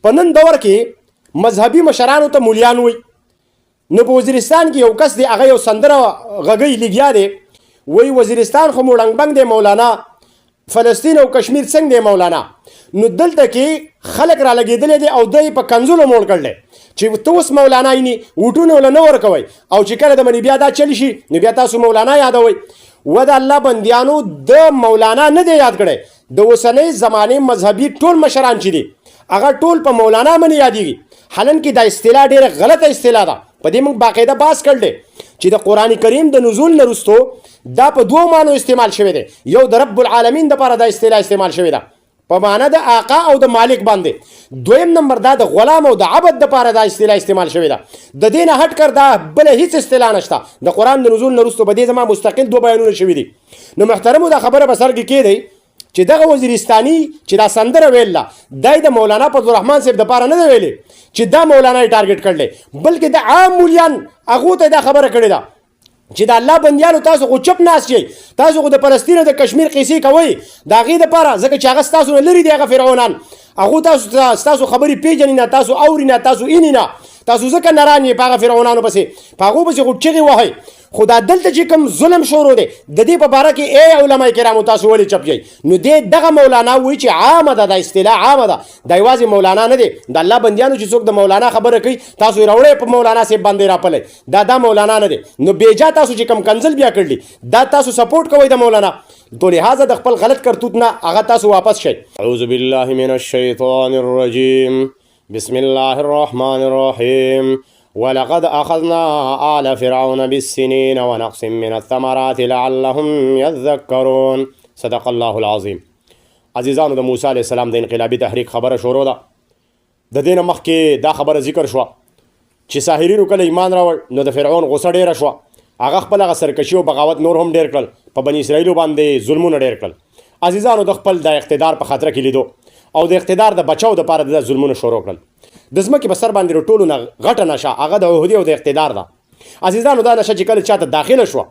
په نن دور کې مذهبي مشرانو ته مولیان وي. نو په وزیرستان کې یو کس دی، هغه یو سندره غږی لګیا دی، وایي وزیرستان خو مو ړنګ بنګ دی مولانا، فلسطین او کشمیر څنګه دی مولانا. نو دلته کې خلک را لګېدلی دی او دی په کنځلو موړ کړلی چې ته اوس مولانا یې وټونه وله نه ورکوئ، او چې کله د منې بیا دا چلی شي نو بیا تاسو مولانا یادوئ. و د الله بندیانو د مولانا نه دی یاد کړی، د اوسنۍ زمانې مذهبي ټول مشران چې دي هغه ټول په مولانا باندې یادېږي. حالانکې دا اصطلاح ډېره غلطه اصطلاح ده. په دې موږ باقاعده بحث کړل دی چې د قرآن کریم د نزول نه وروستو دا په دوو معنو استعمال شوی دی. یو د رب العالمین دپاره دا اصطلاح استعمال شوې ده په معنا د آقا او د مالک باندې. دویم نمبر دا د غلام او د عبد دپاره دا اصطلاح استعمال شوې ده. د دې نه هټ کر دا بله هیڅ اصطلاح نشته. د قرآن د نزول نه وروستو په دې زما مستقل دو بیانونه شوي دي. نو محترمو دا خبره به سر کې کېدی چې دغه وزیرستاني چې دا سندره ویله دا د مولانا فضلالرحمن صاحب دپاره نه ده ویلې چې دا مولانا یې ټارګټ کړلی، بلکې د عام مولیان هغو ته دا خبره کړې ده چې د الله بندیانو تاسو خو چپ ناست یئ، تاسو خو د فلسطین او د کشمیر قیسې کوئ د هغې دپاره، ځکه چې هغه ستاسو نه لرې دي هغه فرعونان. هغو ستاسو خبرې پېژني نه، تاسو اوري نه، تاسو ایني نه، تاسو ځکه نران یې په هغه فرعونانو پسې په هغو پسې خو چغې وهئ. خو دا دلته چې کوم ظلم شروع دی د دې په باره کې ای علما کرامو تاسو ولې چپ یئ؟ نو دغه مولانا وایي چې عامه ده، دا اصطلاح عامه ده، دا یوازې مولانا نه دی. د الله بندیانو چې څوک د مولانا خبره کوي تاسو یې راوړئ په مولانا صاحب باندې راپلی، دا مولانا نه دی. نو بیجا تاسو چې کوم کنزل بیا کړلی دا تاسو سپورټ کوئ د مولانا، تو لہذا د خپل غلط کرتوت نه هغه تاسو واپس شئ. اعوذ بالله من الشیطان الرجیم، بسم الله الرحمن الرحیم. ولقد أخذنا آل فرعون بالسنين ونقص من الثمرات لعلهم يذكرون. صدق الله العظیم. عزیزانو د موسی علیه السلام د انقلابي تحریک خبره شروع ده. د دې نه مخکې دا خبره ذکر شوه چې ساحرینو کله ایمان راوړ نو د فرعون غوسه ډېره شوه، هغه خپل هغه سرکشي او بغاوت نور هم ډېر کړل، په بني اسرائیلو باندې ظلمونه ډېر کړل. عزیزانو د خپل د اقتدار په خطره کې لیدو او د اقتدار د بچاو دپاره د ظلمونه شروع کړل. د ځمکې په سر باندې د ټولو نه غټه نشه هغه د عهدې او د اقتدار ده. عزیزانو دا نشه چې کله چاته داخله شوه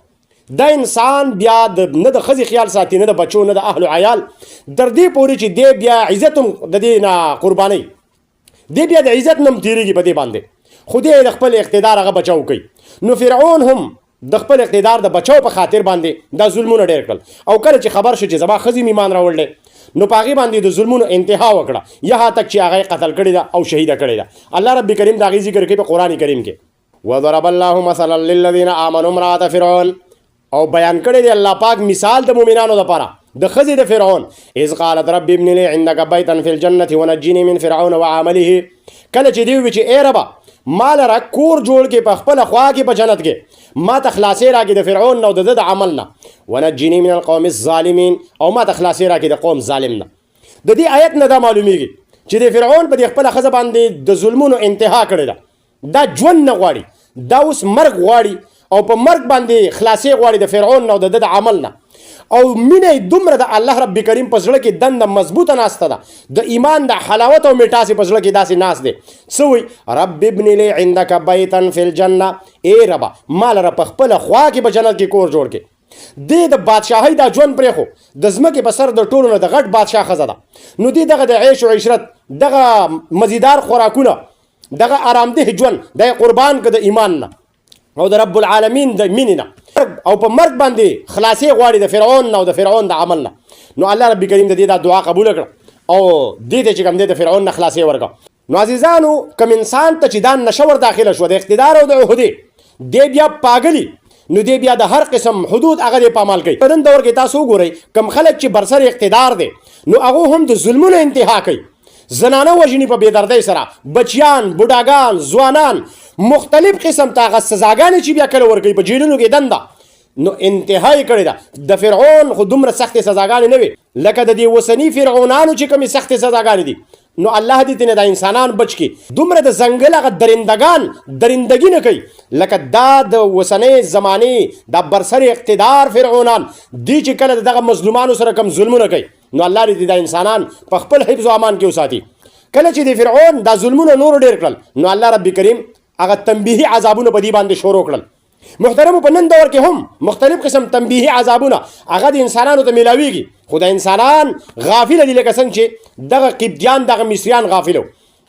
دا انسان بیا نه د ښځې خیال ساتي، نه د بچو، نه د اهل و عیال، تر دې پورې چې دی بیا عزت هم د دې نه قربانوي، دی بیا د عزت نه هم تېرېږي په دې باندې، خو دی د خپل اقتدار هغه بچاو کوي. نو فرعون هم د خپل اقتدار د بچاو په خاطر باندې دا ظلمونه ډېر کړل، او کله چې خبر شو چې زما ښځې مې ایمان راوړلی نو په هغې باندې د ظلمونو انتها وکړه، یها تک چې هغه یې قتل کړې ده او شهیده کړې ده. الله رب کریم د هغې ذکر کوي په قرآن کریم کې. وضرب الله مثلا للذین آمنوا امرأة فرعون، او بیان کړی دی الله پاک مثال د مؤمنانو دپاره د ښځې د فرعون. اذ قالت رب ابن لي عندك بیتا فی الجنة ونجني من فرعون وعمله. کله چې دی ووایي چې ای ربه ما لره کور جوړ کې په خپله خوا کې په جنت کې، ما ته خلاصې راکړې د فرعون نه او د ده د عمل نه، ونجني من القوم الظالمین، او ما ته خلاصې راکړې د قوم ظالم نه. د دې آیت نه دا معلومیږي چې د فرعون په دې خپله ښځه باندې د ظلمونو انتها کړې ده. دا ژوند نه غواړي، دا اوس مرګ غواړي او په مرګ باندې خلاصې غواړي د فرعون نه او د ده د عمل نه. او مینه یې دومره د الله رب کریم په زړه کې دنده مضبوطه ناسته ده، د ایمان د حلاوت او میټاس په زړه کې داسې ناست دی. څه وایي؟ رب ابن لي عندك بیتا فی الجنه، ای ربه ما لره په خپله خوا کې په جنت کې کور جوړ کړې. دې د بادشاهۍ دا ژوند پرېښو، د ځمکې په سر د ټولو نه د غټ بادشاه ښځه ده. نو دې دغه د عیش و عشرت، دغه مزیدار خوراکونه، دغه آرامده ژوند دا یې قربان که د ایمان نه او د رب العالمین د مینې نه، او په مرګ باندې خلاصې غواړي د فرعون نه او د فرعون د عمل نه. نو الله رب کریم د دې دا دعا قبوله کړه او دې ته چې کوم دی د فرعون نه خلاصې ورکړه. نو عزیزانو کوم انسان ته چې دا نشه ور داخله شوه د اقتدار او د عهدې، دی بیا پاګلي، نو دی بیا د هر قسم حدود هغه دی پامال کوي. په نن دور کې تاسو وګورئ کوم خلک چې برسر اقتدار دی نو هغه هم د ظلمونو انتها کوي، زنانه وژني په بېدردۍ سره، بچیان، بوډاګان، ځوانان، مختلف قسم ته هغه سزاګانې چې بیا کله ورکوي په جیلونو کې دنده. نو انتها یې کړې ده. د فرعون خو دومره سختې سزاګانې نه وي لکه د دې اوسني فرعونانو چې کومې سختې سزاګانې دي. نو الله دې تېنه دا انسانان بچ کړي. دومره د ځنګل هغه درندګان درندګي نه کوي لکه دا د اوسنۍ زمانې دا برسر اقتدار فرعونان دي چې کله دغه مظلومانو سره کم ظلمونه کوي. نو الله دې دا انسانان په خپل حفظ و امان کې وساتي. کله چې د فرعون دا ظلمونه نور ډېر کړل نو الله رب کریم هغه تنبیهي عذابونه په دې باندې شروع کړل. محترمو په نن دور کې هم مختلف قسم تنبیهي عذابونه هغه د انسانانو ته میلاویږي، خو د انسانان غافله دي لکه څنګه چې دغه قبطیان دغه مصریان غافل وو.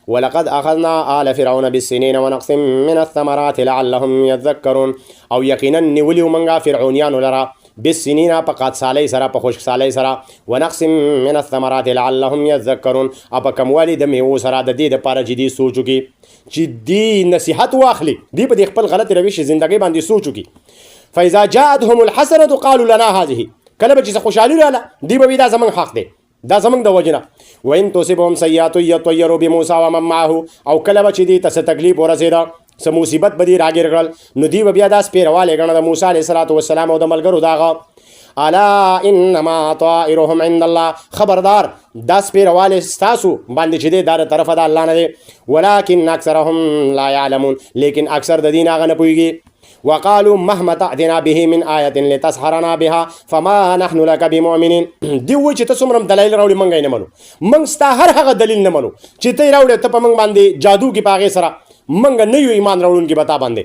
ولقد اخذنا آل فرعون بالسنين ونقص من الثمرات لعلهم يذكرون او یقینا نیولیو منګه فرعونیانو لرا بالسنین په قات سالی سره په خشک سالی سره ونقص من الثمرات لعلهم يذكرون اپ کموالی د میوه سره د دې لپاره جدي سوچو کې چې دی نصیحت واخلي دی په خپل غلط روش ژوندۍ باندې سوچو کې فاذا جاءتهم الحسنه قالوا لنا هذه کله چې خوشحالي رااله دی به دا زمون حق دی دا زمون د وجنه وان تصبهم سيئات يطيروا بموسى ومن معه او کله چې دی تاسو تکلیف ورسېدا سم مصیبت بدی راګر کړل نو دی بیا داس پیرواله غنه د موسی علیه السلام او د ملګرو داغه الا انما طائرهم عند الله خبردار داس پیرواله تاسو باندې چې دی دار طرفه د الله نه دی ولكن اکثرهم لا يعلمون لیکن اکثر د دین هغه نه پوهیږي وقالوا مهما تأتنا به من آية لتسحرنا بها فما نحن لك بمؤمنين دی و چې تاسو مرم دلایل راوړي منګ نه منو منګ ستا هر هغه دلیل نه منو چې ته راوړې ته په منګ باندې جادو کې پاغه سره منګ نه یو ایمان راوړون کې بتا باندې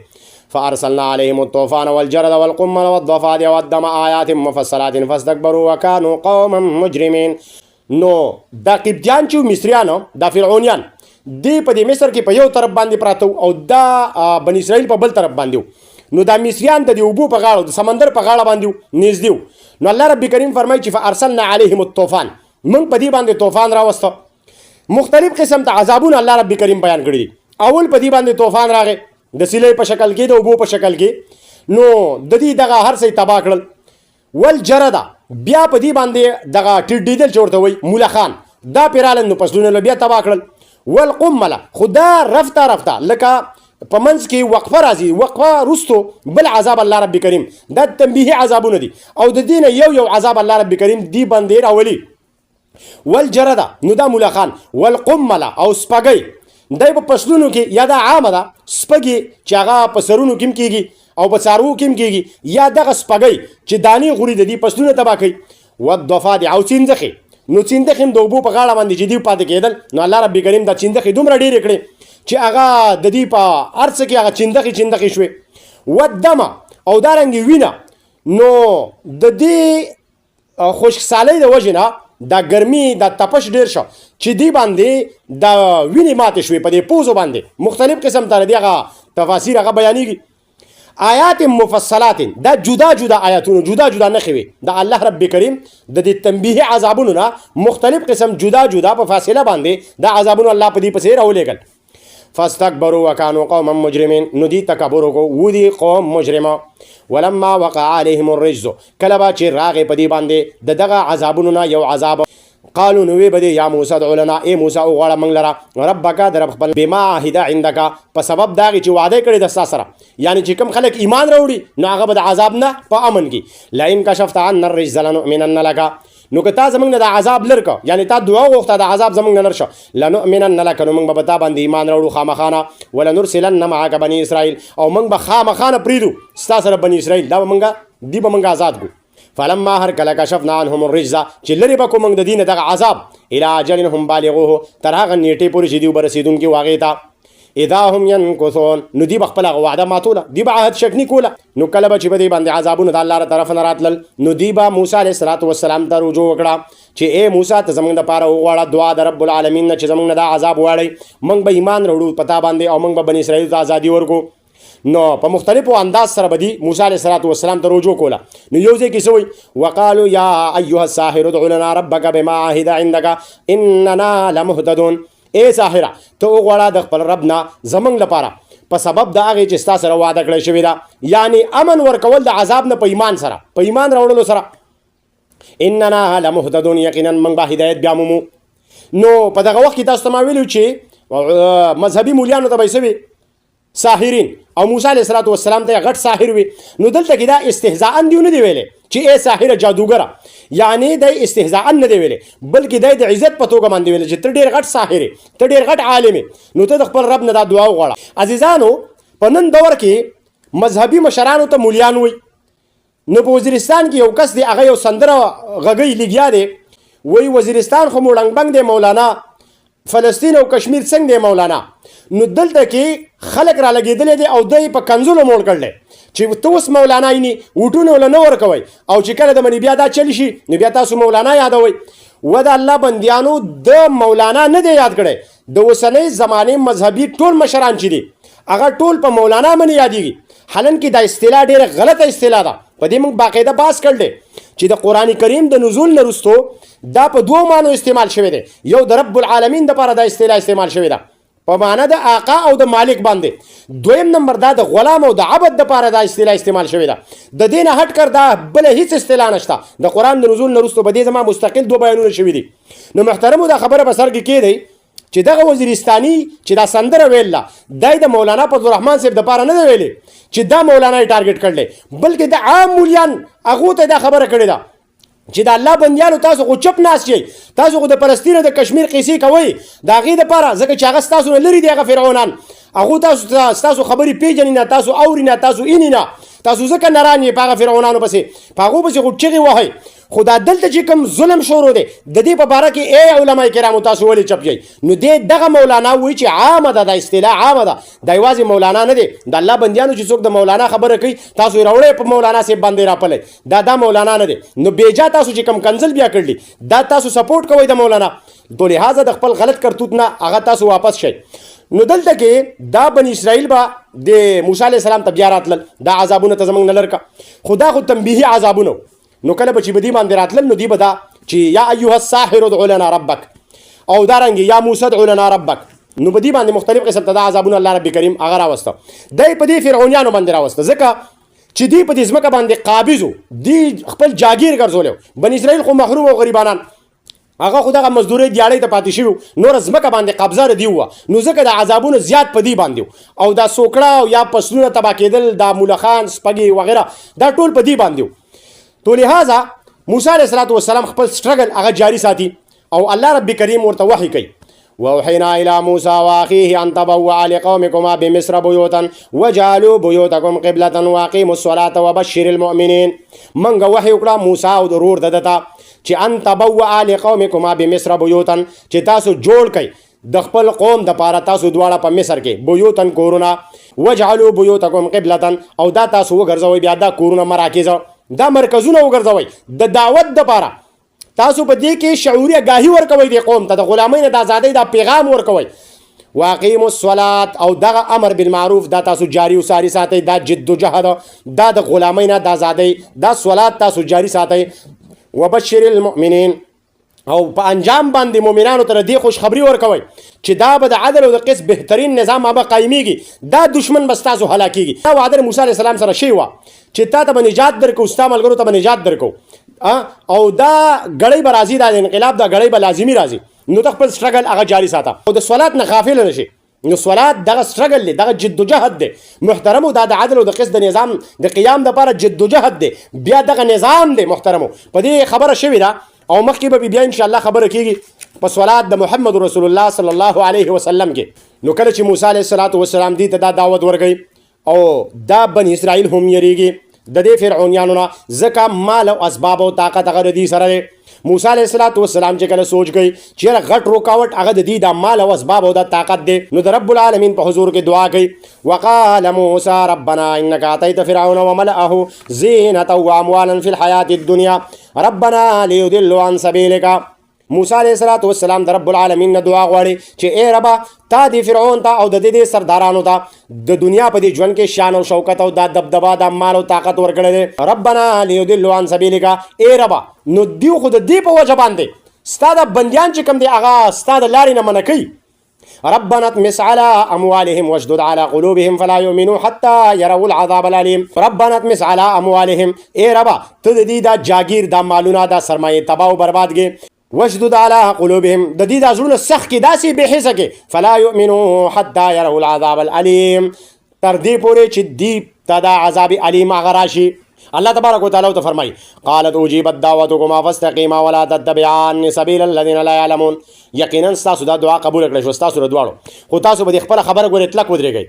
فارسلنا عليهم الطوفان والجرد والقمل والضفادع والدم آيات مفصلات فاستكبروا وكانوا قوما مجرمين نو دا قبطیان چې مصریانو دا فرعونیان دی په دې مصر کې په یو طرف باندې پراته او دا بنی اسرائیل په بل طرف باندې نو دا مصریان ته د اوبو په غاړه د سمندر په غاړه باندې نږدې نو الله رب کریم فرمایي چې فارسلنا عليهم الطوفان من په دې باندې طوفان راوسته مختلف قسم ته عذابونه الله رب کریم بیان کړی دي اول په دې باندې طوفان راغی د سیلې په شکل کې د اوبو په شکل کې نو د دې دغه هر څه تباہ کړل والجردا بیا په دې باندې دغه ټډیدل چورته وای مولا خان دا پیرالن نو پسلونه بیا تباہ کړل والقمل خدا رفتا لکه په منځ کې وقفه راځي وقفه رستو بل عذاب الله رب کریم دا تنبیه عذابونه دي او د دین یو عذاب الله رب کریم دی باندې راولي والجردا نو دا مولا خان والقمل او سپګي دای په پسلونو کې یا دا عامه ده سپګي چې هغه په سرونو کې کېږي او په څارو کې کېږي یا دغه سپګي چې دانی غوري د دې پسلونه تبا کوي والضفادع او چیندخي نو چیندخي د اوبو په غاړه باندې چې دی پاتې کېدل نو الله رب کریم دا چیندخي دومره ډېر کړي چې هغه د دې په ارڅ کې هغه چیندخي شوي ودم او دارنګ وینا نو د دې خشک سالۍ د وجنه دا ګرمي دا تپش ډیر شو چې دی باندې دا ویني ماته شوي په دې پوزو باندې مختلف قسم تر دیغه تفاسیر هغه بیانېږي آیات مفصلات دا جدا آیاتونه جدا نه خوي دا الله رب کریم د دې تنبیه عذابونو نه مختلف قسم جدا په فاصله باندې دا عذابونه الله په دې پسې راولېګل فاستكبروا وكانوا قوما مجرمين ندي تکبروا ودي قوم مجرمه ولما وقع عليهم الرجز کلبا چې راغې په دې باندې دغه عذابونو نه یو عذاب قالوا نوې بده یا موسی ادع لنا اے موسی او غواړه موږ لره ربک در خپل بما عهد عندك په سبب داږي چې وعده کړی د سره یعنی چې کوم خلک ایمان راوړي نو هغه به د عذاب نه په امن کې لئن کشفت عنا الرجز لنؤمنن لك نو که تا زمونږ د عذاب لرکه یعنی تا دعا وغوښته د عذاب زمونږ نه لرشه لنؤمنن لک نو موږ به تا باندې ایمان راوړو خامخانه ولنرسلن معک بني اسرائیل او موږ به خامخانه پریدو ستا سره بني اسرائیل دا به موږ آزاد کو فلما هر کله کشفنا عنهم الرجز چې لرې به کو موږ د دین دغه عذاب الى اجل هم بالغوه تر هغه نیټې پورې چې دوی به رسېدونکي واغې ته اذا هم ينكثون نو دی بخپل وعده ماتوله دی به عهد شک نه کوله نو کله به چې به دی باندې عذابونه د الله تر طرف نه راتلل نو دی به موسی علیه السلام ته رجوع وکړه چې اے موسی ته زمونږ دپاره وغواړه دعا د رب العالمین نه چې زمونږ نه دا عذاب واړی موږ به ایمان راوړو پتا باندې او موږ به بني اسرائیل ته ازادي ورکو نو په مختلفو انداز سره بدی موسی علیه السلام ته رجوع کوله نو یو ځای کې سوی وقالو یا ایها الساحر ادع لنا ربک بما عهد عندك اننا لمهتدون اے ساحره ته وغواړه د خپل رب نه زمونږ لپاره په سبب د هغې چې ستا سره وعده کړی شوې ده یعنی امن ورکول د عذاب نه په ایمان سره په ایمان راوړلو سره اننا لمهتدون یقینا موږ به هدایت بیا مومو نو په دغه وخت کې تاسو ته ما ویلو چې مذهبي مولیانو ته به یې څه ساحرین او موسی علیه السلام ته غټ ساحر وي نو دلته کې دا استهزاء دیو نه دی ویلې چې ای ساحر جادوګره یعنی د استهزاء نه دی ویلې بلکې د عزت په توګه باندې ویلې چې ته ډېر غټ ساحر ته ډېر غټ عالم نو ته د خپل رب نه دا دعا وغواړه عزیزانو په نن دور کې مذهبي مشرانو ته مولیان وي نو په وزیرستان کې یو کس دی هغه یو سندره غږی لګیا دی وایي وزیرستان خو مو ړنګ بنګ دی مولانا فلسطین او کشمیر څنګه دی مولانا نو دلته کې خلک را لګېدلی دی او دی په کنځلو موړ کړلی چې ته اوس مولانا یې وټونه وله نه ورکوئ او چې کله د منې بیا دا چلی شي نو بیا تاسو مولانا یادوئ و د الله بندیانو د مولانا نه دی یاد کړی، د اوسنۍ زمانې مذهبي ټول مشران چې دي هغه ټول په مولانا باندې یادېږي، حالانکې دا اصطلاح ډېره غلطه اصطلاح ده. په دې موږ باقاعده بحث کړی چې د قرآن کریم د نزول نه وروستو دا په دوو معنو استعمال شوی دی. یو د رب العالمین دپاره دا اصطلاح استعمال شوې ده په معنا د آقا او د مالک باندې. دویم نمبر دا د غلام او د عبد دپاره دا اصطلاح استعمال شوې ده. د دې نه هټ کر دا بله هیڅ اصطلاح نشته. د قرآن د نزول نه وروستو په دې زما مستقل دو بیانونه شوي دي. نو محترمو دا خبره په سر کې کېدی چې دغه وزیرستاني چې دا سندره ویله دا د مولانا فضلالرحمن صاحب دپاره نه دی ویلې چې دا مولانا یې ټارګټ کړلی، بلکې د عام مولیان هغو ته دا خبره کړې ده چې د الله بندیانو تاسو خو چپ ناست یئ، تاسو خو د فلسطین او د کشمیر قیسې کوئ د هغې دپاره، ځکه چې هغه ستاسو نه لرې دي هغه فرعونان، هغو ستاسو خبرې پېژني نه، تاسو اوري نه، تاسو ایني نه، تاسو ځکه نران یې په هغه فرعونانو پسې، په هغو پسې خو چغې وهئ. خو دا دلته چې کوم ظلم شروع دی د دې په باره کې ای علما کرامو تاسو ولې چپ یئ؟ نو دې دغه مولانا وایي چې عامه ده، دا اصطلاح عامه ده، دا یوازې مولانا نه دی. د الله بندیانو چې څوک د مولانا خبره کوي تاسو یې راوړئ په مولانا صاحب باندې راپلی، دا مولانا نه دی. نو بیجا تاسو چې کوم کنزل بیا کړلي دا تاسو سپورټ کوئ د مولانا، تو لہذا د خپل غلط کرتوت نه هغه تاسو واپس شئ. نو دلته کې دا بني اسرائیل به د موسی علیه السلام ته بیا راتلل، دا عذابونه ته زموږ نه لر که، خو دا خو تنبیهي عذابونه. نو کله به چې به دې باندې راتلل نو دوی به دا چې یا ایها الساحر ادع لنا ربک او دارنګې یا موسی ادع لنا ربک، نو به دې باندې مختلف قسم ته دا عذابونه الله رب کریم هغه راوسته. دی په دې فرعونیانو باندې راوسته ځکه چې دوی په دې ځمکه باندې قابض وو، دوی خپل جاګیر ګرځولی و. بني اسرائیل خو محروم او غریبانان، هغه خو دغه مزدورۍ دیاړۍ ته پاتې شوي نور ځمکه باندې قبضه د دوی وه، نو ځکه د عذابونه زیات په دوی باندې او دا سوکړه او یا فصلونه تباه کېدل، دا مولخان سپږې وغیره دا ټول په دوی باندې و. تو لہذا موسی علیه السلام خپل سټرګل هغه جاری ساتي او الله رب کریم ورته وحی کوي واوحینا الی موسی واخیه ان تبوأ لقومکما بمصر بیوتا وجعلوا بیوتکم قبلة واقیموا الصلاة وبشر المؤمنین. منګه وحی وکړه موسی او د ورور د ته چې ان تبوأ لقومکما بمصر بیوتا چې تاسو جوړ کئ د خپل قوم د پاره تاسو دواړه په مصر کې بیوتن کورونه، وجعلوا بیوتکم قبلة او دا تاسو وګرځوئ بیا دا کورونه مراکز دا مرکزونه وګرځوئ د دعوت دپاره، تاسو په دې کې شعوري آګاهي ورکوئ د قوم ته، د غلامۍ نه د ازادۍ دا پیغام ورکوئ. واقیموا الصلاة او دغه امر بالمعروف دا تاسو جاری وساري ساتئ، دا جد و جهد دا د غلامۍ نه د ازادۍ دا صلات تاسو جاری ساتئ. وبشر المؤمنین او په انجام باندې مؤمنانو ته دې خوشخبری ورکوئ چې دا به د عدل او د قسط بهترین نظام به قایمیږي، دا دشمن به ستاسو هلاکیږي. دا وعده موسی علیه السلام سره شوې وه چې تا ته به نجات درکو، ستا ملګرو ته به نجات درکو، او دا غړی به راځي، دا د انقلاب دا غړی به لازمي راځي. نو ته خپل سټرګل هغه جاری ساته او د صلات نه غافل نه شي. نو صلات دغه سټرګل دی، دغه جد و جهد دی محترمو، دا د عدل او د قسط د نظام د قیام دپاره جد و جهد دی، بیا دغه نظام دی محترمو. په دې خبره شوې ده او مخکې به بیا ان شاء الله خبره کیږي په صلات د محمد رسول الله صلی الله علیه وسلم کې. نو کله چې موسی علیه السلام دې ته دا دعوت ورکوي او دا بني اسرائیل هم یریږي د دې فرعونیانو نه، ځکه مال او اسباب او طاقت هغه د دې سره دی. موسی علیه السلام چې کله سوچ کوي چې یاره غټ رکاوټ هغه د دې د مال او اسباب او د طاقت دی، نو د رب العالمین په حضور کې دعا کوي. وقال موسی ربنا انک اتیت فرعون وملأه زینة واموالا فی الحیاة الدنیا ربنا لیضلوا عن سبیلک. موسی علیه السلام د رب العالمین نه دعا غواړي چې ای ربا تا دې فرعون ته او د دې سردارانو ته د دنیا په دې ژوند کې شان او شوکت او دا دبدبا دا مال او طاقت ورکړی دی. ربنا لیضلوا عن سبیلک، ای ربا نو دیو خو د دې په وجه باندې ستا د بندیان چې کوم دی هغه ستا د لارې نه منع کوي. ربنا اطمس على اموالهم واشدد على قلوبهم فلا يؤمنوا حتى يروا العذاب الالم. ربنا اطمس على اموالهم، ای ربا ته د دې دا جاگیر دا مالونه دا سرمایه تباہ او برباد کې، واشدد على قلوبهم د دې دا زړونه سخت کې داسې بې حسه کې، فلا يؤمنوا حتى يروا العذاب الالم تر دې پورې چې دی ته دا عذاب علیم هغه راشي. الله تبارک وتعالى ته فرمایي قالت اجيبت دعوتكما فاستقيما ولا تتبعان سبيل الذين لا يعلمون. یقینا ستاسو دا دعا قبول کړئ شو ستاسو دواړو، خو تاسو به خپل خبره ګورئ اطلاق ودرېږئ.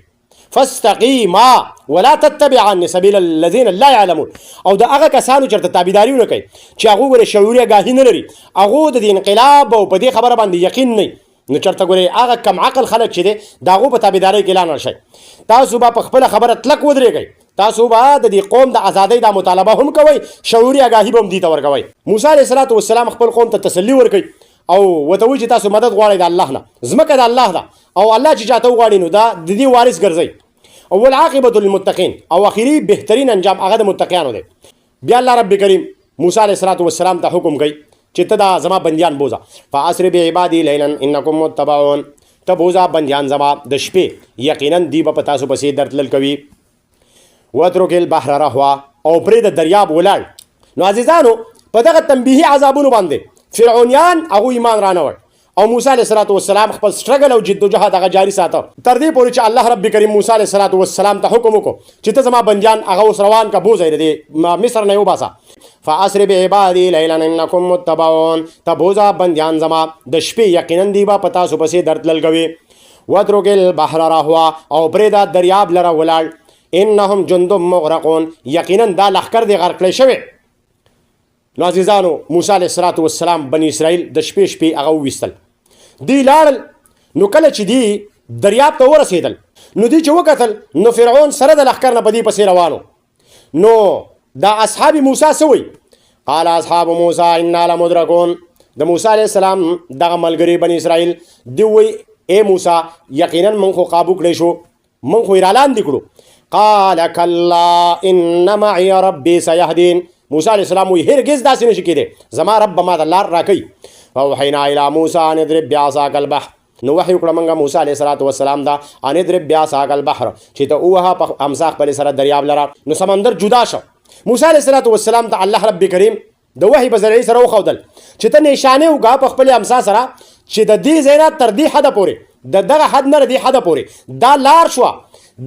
فاستقیما ولا تتبعان سبیل الذین لا یعلمون، او د هغه کسانو چېرته تابعداري ونه کوئ چې هغو ګورې شعوري آګاهي نه لري، هغو د دې انقلاب او په دې خبره باندې یقین نه، نو چېرته ګورې هغه کم عقل خلک چې دی د هغو په تابعدارۍ کې لاړ شئ. تاسو به په خپله خبره اطلاق ودرېږئ، تاسو به د دې قوم د ازادۍ دا مطالبه هم کوئ، شعوري آګاهي به هم دې ته ورکوئ. موسی علیه السلام خپل قوم ته تسلي ورکوي او ورته وایي چې تاسو مدد غواړئ د الله نه، ځمکه د الله ده او الله چې چاته وغواړي نو دا د دې وارث ګرځئ. او والعاقبة للمتقین، او اخري بهترین انجام هغه د متقیانو دی. بیا الله رب کریم موسی علیه السلام ته حکم کوي چې ته دا زما بندیان بوزه. فاسر بعبادی لیلا انکم متبعون، ته بوزه بندیان زما د شپې، یقینا دی به په تاسو پسې درتلل کوي. واترک البحر رهوا، او پرې د دریاب ولاړ. نو عزیزانو په دغه تنبیهي عذابونو باندې فرعونیان هغه ایمان رانوړ او موسی علیه السلام خپل سټرګل او جدوجهد هغه جاری ساته تر دې پورې چې الله رب کریم موسی علیه السلام ته حکم وکړو چې ته زما بندیان هغه اوس روان کا بوزئ د مصر نه وباسه. فاسر بعبادی لیلا انکم متبعون، ته بوزه بندیان زما د شپې، یقینا دی به په تاسو پسې درتلل کوي. واترک البحر رهوا، او پرې د دریاب لره ولاړ. انهم جند مغرقون، یقینا دا لښکر دی غرق کړی شوی. نو عزیزانو موسی علیه السلام بني اسرائیل د شپې هغه وویستل. دی لاړل، نو کله چې دی دریاب ته ورسېدل نو دی چې وکتل نو فرعون سره د لښکر نه په دې پسې روانو. نو دا اصحاب موسی څه وایي؟ قال اصحاب موسی انا لمدرکون، د موسی علیه السلام دغه ملګري بني اسرائیل دی وایي ای موسی یقینا موږ خو قابو کړی شو، موږ خو یې رالاندې کړو. قال کلا ان معي ربي سيهدين، موسی علیه السلام وایي هرګز داسې نشي کېدی، زما رب به ما ته لار راکوي. فاوحینا الی موسی ان اضرب بعصاک البحر، نو وحی وکړه موږ موسی علیه السلام ته ان اضرب بعصاک البحر، چې ته ووهه په امسا خپلې سره دریاب لره. نو سمندر جدا شو. موسی علیه السلام ته الله رب کریم د وحی په ذریعې سره وښودل چې ته نشانې وکړه په خپلې امسا سره چې د دې ځای نه تر دې حده پورې، د دغه حد نه دې حده پورې دا لار شوه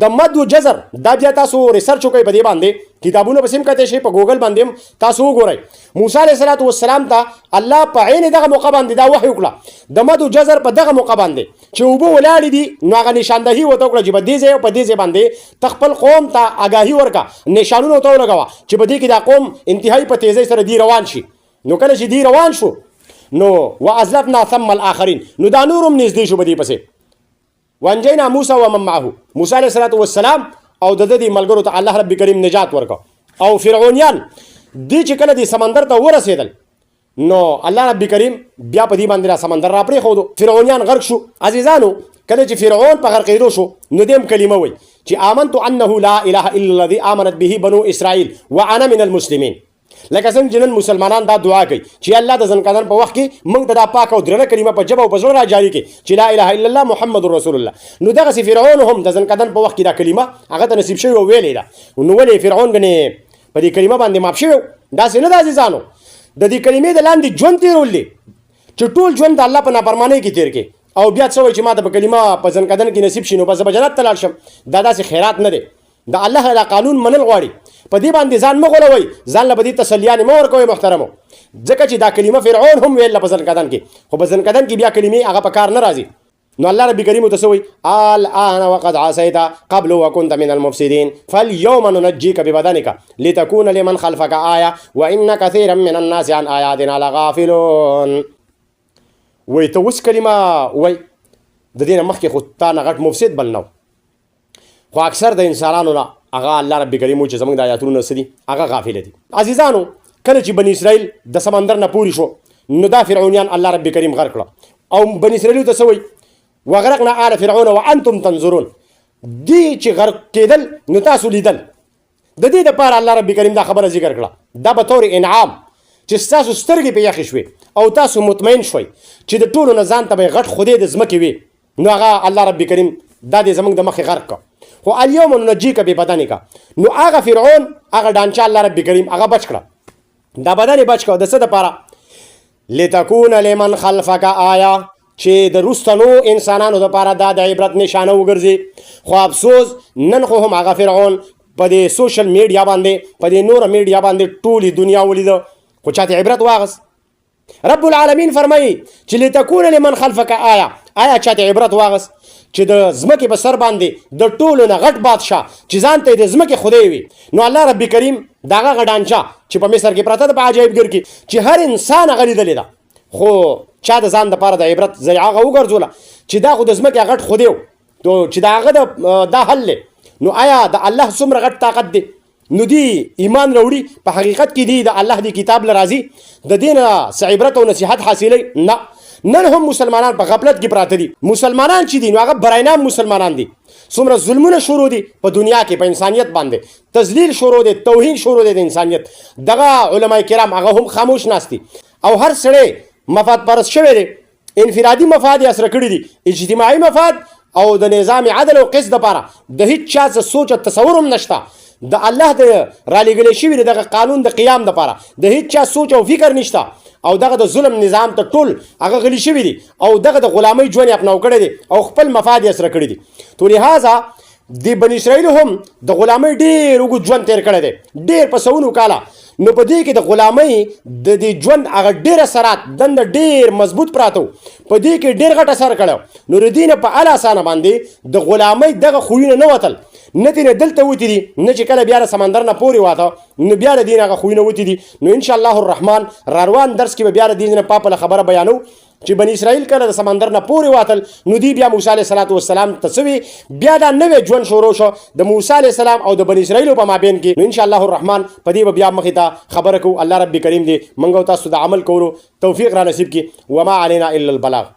د مد و جزر. دا بیا تاسو ریسرچ وکړئ په دې باندې، کتابونه پسې هم کتلی شئ، په ګوګل باندې هم تاسو وګورئ. موسی علیه السلام ته الله په عین دغه موقع باندې دا وحی وکړه د مد و جزر په دغه موقع باندې چې اوبه ولاړې دي. نو هغه نشاندهي ورته وکړه چې په دې ځای او په دې ځای باندې ته خپل قوم ته آګاهي ورکړه، نشانونه ورته ولګوه چې په دې کې دا قوم انتهایي په تیزۍ سره دی روان شي. نو کله چې دی روان شو نو وازلفنا ثم الاخرین، نو دا نور هم نږدې شو په دې پسې. وانجینا موسی ومن معه، موسی علیه السلام او د دې ملګرو ته الله رب کریم نجات ورکړ. او فرعونیان دی چې کله دې سمندر ته ورسېدل نو الله رب کریم بیا په دې باندې را سمندر را پرېښودو، فرعونیان غرق شو. عزیزانو کله چې فرعون په غرقېدو شو نو دې هم کلمه وایي چې آمنت انه لا اله الا الذي آمنت به بنو اسرائیل وانا من المسلمین. لکه څنګه چې نن مسلمانان دا دعا کوي چې الله د ځنکدن په وخت کې موږ ته دا پاک او درنه کلمه په ژبه او په زړه را جاري کړي چې لا اله الا الله محمد رسول الله. نو دغسې فرعون هم د ځنکدن په وخت کې دا کلمه هغه ته نصیب شوې او ویلې ده. نو ولې فرعون ګنې په دې کلمه باندې ماف شوی؟ داسې نه ده عزیزانو، د دې کلمې د لاندې ژوند تېرول دی چې ټول ژوند د الله په نافرمانۍ کې تېر کړي او بیا څه وایي چې ما ته په کلمه په ځنکدن کې نصیب شي نو بس زه به جنت ته لاړ شم. دا داسې خیرات نه دی. د الله دا قانون منل غواړي. په دې باندې ځان مه غولوئ، ځان له به دې تسلیانې مه ورکوئ محترمو، ځکه چې دا کلمه فرعون هم ویله په ځنکدن کې، خو په ځنکدن کې بیا کلمې هغه په کار نه راځي. نو الله رب کریم ورته څه وایي؟ الآن وقد عصیت قبل وكنت من المفسدین فاليوم ننجيك ببدنك لتكون لمن خلفك آیه وان كثيرا من الناس عن آیاتنا لغافلون. وایي ته اوس کلمه وایي د دې نه مخکې خو تا نه غټ مفسد بل نه، خو اکثر د انسانانو نه هغه الله رب کریم چې زموږ د آیاتونو څه دي هغه غافله دي. عزیزانو کله چې بني اسرائیل د سمندر نه پورې شو نو دا فرعونیان الله رب کریم غرق کړه او بني اسرائیل ته څه وایي؟ وغرقنا آل فرعون وانتم تنظرون. دی چې غرق کېدل نو تاسو لیدل. د دې دپاره الله رب کریم دا خبره ذکر کړه دا به طور انعام چې ستاسو سترګې پې یخې شوې او تاسو مطمئن شوئ چې د ټولو نه ځان ته به یې غټ خدای د ځمکې وي نو هغه الله رب کریم دا دې زموږ د مخې غرق کړه. خو الیوم ننجیک ببدنک، نو هغه فرعون هغه ډانچه الله رب کریم هغه بچ کړه، دا بدن یې بچ کړه. د څه دپاره؟ لتکون لمن خلفک آیه، چې د رستنو انسانانو دپاره دا د عبرت نشانه وګرځي. خو افسوس نن خو هم هغه فرعون په دې سوشل میډیا باندې په دې نوره میډیا باندې ټولې دنیا ولیده خو چاته عبرت واغست. رب العالمین فرمایي چې لتکون لمن خلفک آیه، آیا چاته عبرت واغست چې د ځمکې په سر باندې د ټولو نه غټ بادشاه چې ځان ته یې د ځمکې خدای وي. نو الله رب کریم د هغه غډانچه چې په مصر کې پرته ده په عجایبګر کې چې هر انسان هغه لیدلې ده، خو چا د ځان دپاره د عبرت ذریعه هغه وګرځوله چې دا خو د ځمکې غټ خدای و چې د هغه دا حل دی. نو آیا د الله څومره غټ طاقت دی نو دی ایمان راوړي په حقیقت کې دی د الله دی کتاب لرازي د دین څه عبرت او نصیحت حاصلې نه نن هم مسلمانان په غفلت کې پراته دي مسلمانان چې دي نو هغه براینام مسلمانان دي څومره ظلمونه شروع دي په دنیا کې په انسانیت باندې تذلیل شروع دي توهین شروع دي د انسانیت دغه علما کرام هغه هم خاموش ناستي او هر سړی مفاد پرست شوی دی انفرادي مفاد یې اسره کړي دي اجتماعي مفاد او د نظام عدل او قسط لپاره د هیڅ چا څه سوچ او تصور هم نشته د الله د رالیږلی شوي دغه قانون د قیام لپاره د هیڅ چا سوچ او فکر نشته او دغه د ظلم نظام ته ټول هغه غلی شوي دي او دغه د غلامۍ ژوند یې اپناو کړی دی او خپل مفاد یې سره کړي دي تو لهذا د بني اسرائیلو هم د غلامۍ ډېر اوږد ژوند تیر کړی دی ډېر په سوونو کاله نو په دې کې د غلامۍ د دې ژوند هغه ډېر اثرات دنده ډېر مضبوط پراته وو په دې کې ډېر غټ اثر کړی نو د دې نه په اعلی اسانه باندې د غلامۍ دغه خویونه نه وتل نه ترې دلته وتي دي نه چې کله بیا د سمندر نه پورې واته نو بیا د دې نه هغه خویونه وتي دي نو انشاءالله الرحمن را روان درس کې به بیا د دې نه پاپله خبره بیانو چې بني اسرائیل کله د سمندر نه پورې واتل نو دی بیا موسی علیه السلام ته څه بیا دا نوی ژوند شروع شو د موسی علیه السلام او د بني اسرائیلو په مابین کې نو انشاءالله الرحمن په دې به بیا مخې ته خبره کوو الله رب کریم دې موږ او تاسو د عمل کولو توفیق را نصیب کړي وما علینا الا البلاغ